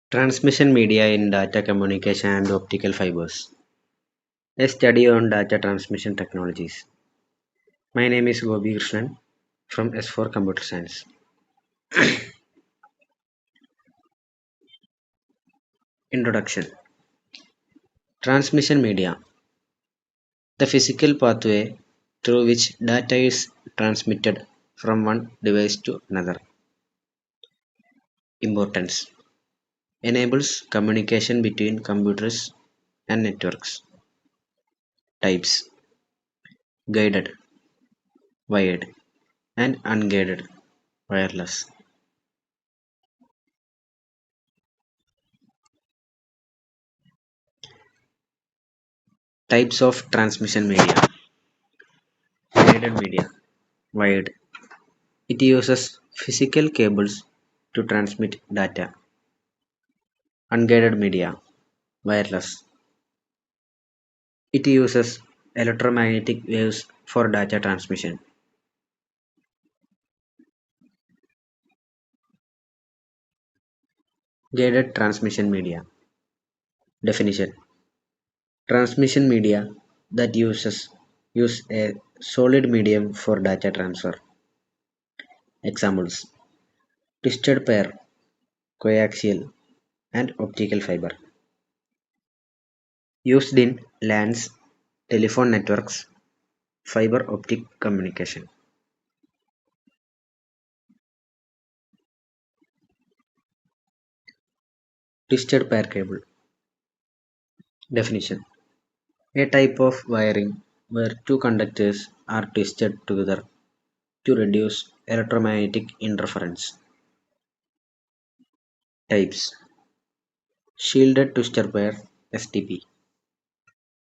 Transmission media in data communication and optical fibers. A study on data transmission technologies. My name is gopeekrishnan from S4 Computer Science. Introduction. Transmission media. The physical pathway through which data is transmitted from one device to another. Importance. Enables communication between computers and networks. Types. Guided, wired, and unguided, wireless. Types of transmission media. Guided media. Wired. It uses physical cables to transmit data. Unguided media. Wireless. It uses electromagnetic waves for data transmission. Guided transmission media. Definition. Transmission media that use a solid medium for data transfer. Examples. Twisted pair, coaxial, and optical fiber. Used in LANs, telephone networks, fiber optic communication. Twisted pair cable. Definition. A type of wiring where two conductors are twisted together to reduce electromagnetic interference. Types. Shielded twisted pair STP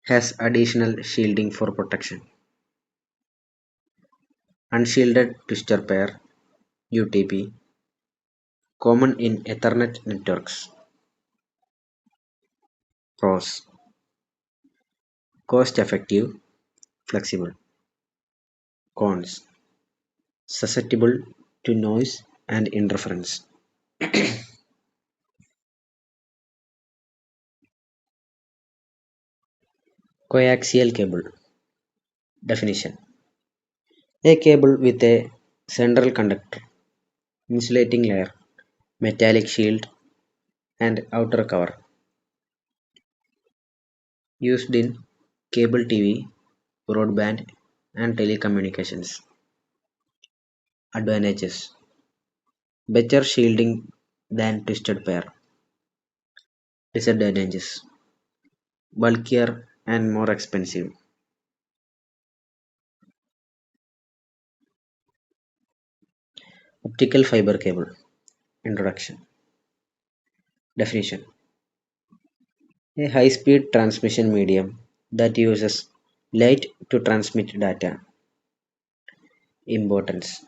has additional shielding for protection. Unshielded twisted pair UTP common in Ethernet networks. Pros. Cost effective, flexible. Cons. Susceptible to noise and interference. Coaxial cable. Definition. A cable with a central conductor, insulating layer, metallic shield, and outer cover. Used in cable TV, broadband, and telecommunications. Advantages. Better shielding than twisted pair. Disadvantages. Bulkier and more expensive. Optical fiber cable. Introduction. Definition. A high-speed transmission medium that uses light to transmit data. Importance.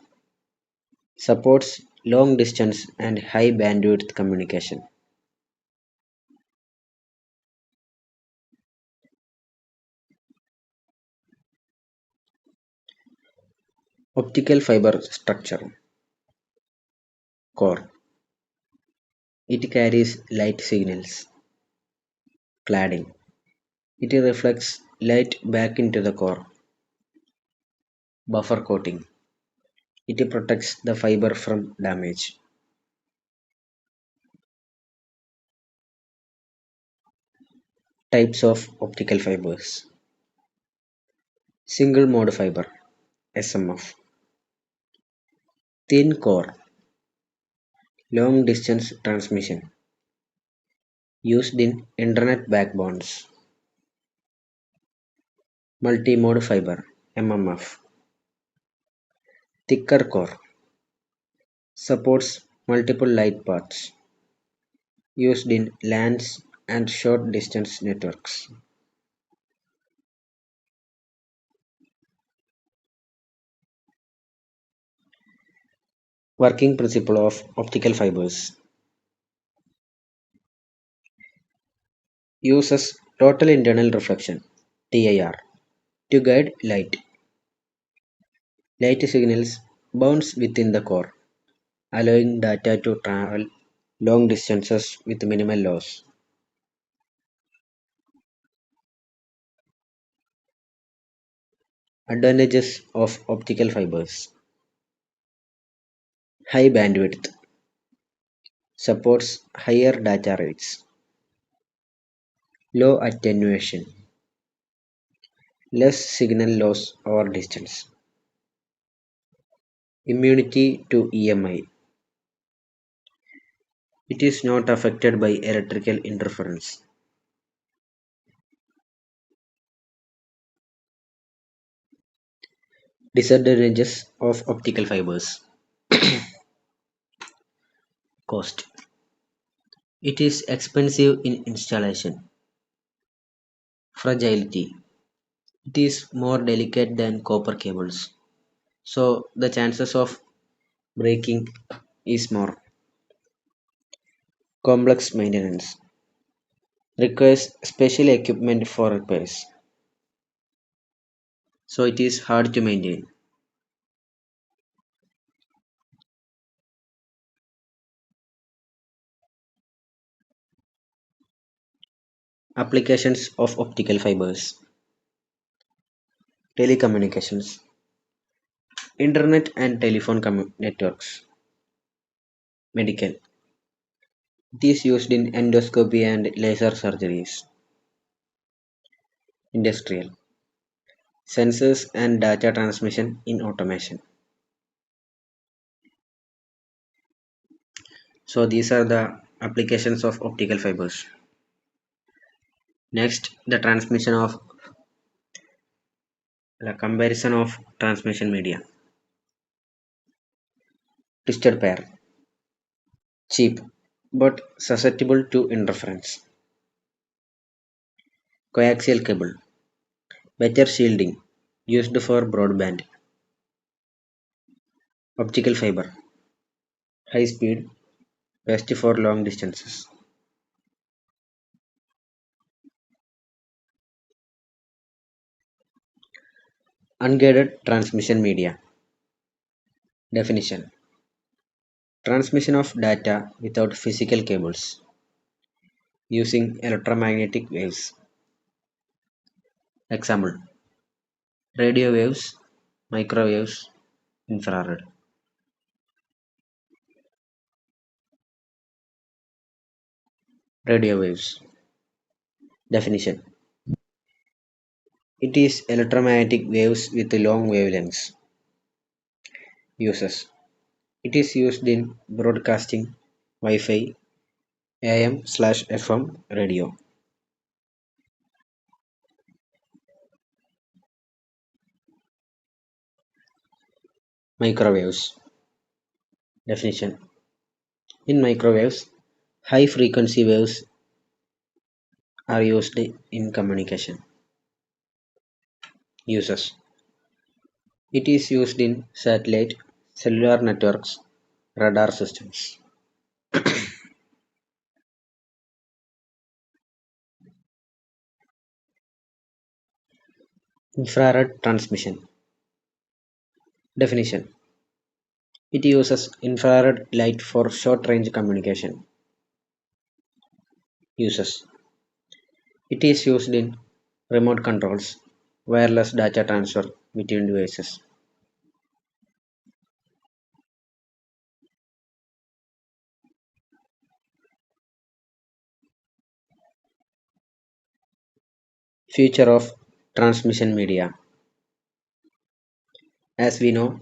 Supports long distance and high bandwidth communication. Optical fiber structure. Core. It carries light signals. Cladding. It reflects light back into the core. Buffer coating. It protects the fiber from damage. Types of optical fibers. Single mode fiber SMF. Thin core. Long distance transmission. Used in internet backbones. Multi-mode fiber MMF. Thicker core. Supports multiple light paths. Used in LANs and short distance networks. Working principle of optical fibers. Uses total internal reflection TIR to guide light. Light signals bounce within the core, allowing data to travel long distances with minimal loss. Advantages of optical fibers: high bandwidth, supports higher data rates, low attenuation, less signal loss over distance, immunity to EMI. It is not affected by electrical interference. Disadvantages of optical fibers: cost. It is expensive in installation. Fragility. It is more delicate than copper cables. So the chances of breaking is more. Complex maintenance. Requires special equipment for repairs. So it is hard to maintain. Applications of optical fibers: telecommunications, internet and telephone networks, medical. It is used in endoscopy and laser surgeries, industrial, sensors and data transmission in automation. So these are the applications of optical fibers. Next, the comparison of transmission media. Twisted pair, cheap but susceptible to interference. Coaxial cable, better shielding, used for broadband. Optical fiber, high speed, best for long distances. Unguided transmission media. Definition: transmission of data without physical cables using electromagnetic waves. Example: radio waves, microwaves, infrared. Radio waves. Definition: it is electromagnetic waves with long wavelengths. Uses: it is used in broadcasting, Wi-Fi, AM/FM radio. Microwaves. Definition: in microwaves, high frequency waves are used in communication. Uses: it is used in satellite, cellular networks, radar systems. Infrared transmission. Definition: it uses infrared light for short range communication. Uses: it is used in remote controls, wireless data transfer between devices. Future of transmission media. As we know,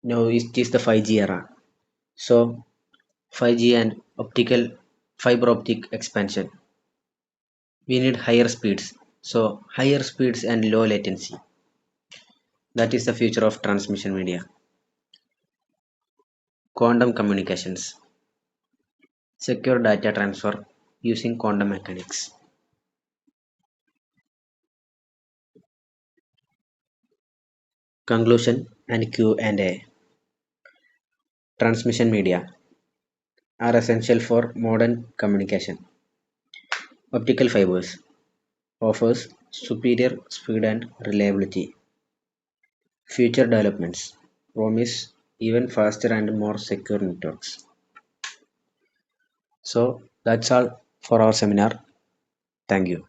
now it is the 5G era. So 5G and fiber optic expansion. We need higher speeds. So higher speeds and low latency. That is the future of transmission media. Quantum communications. Secure data transfer using quantum mechanics. Conclusion and Q&A. Transmission media are essential for modern communication. Optical fibers offers superior speed and reliability. Future developments promise even faster and more secure networks. So that's all for our seminar. Thank you.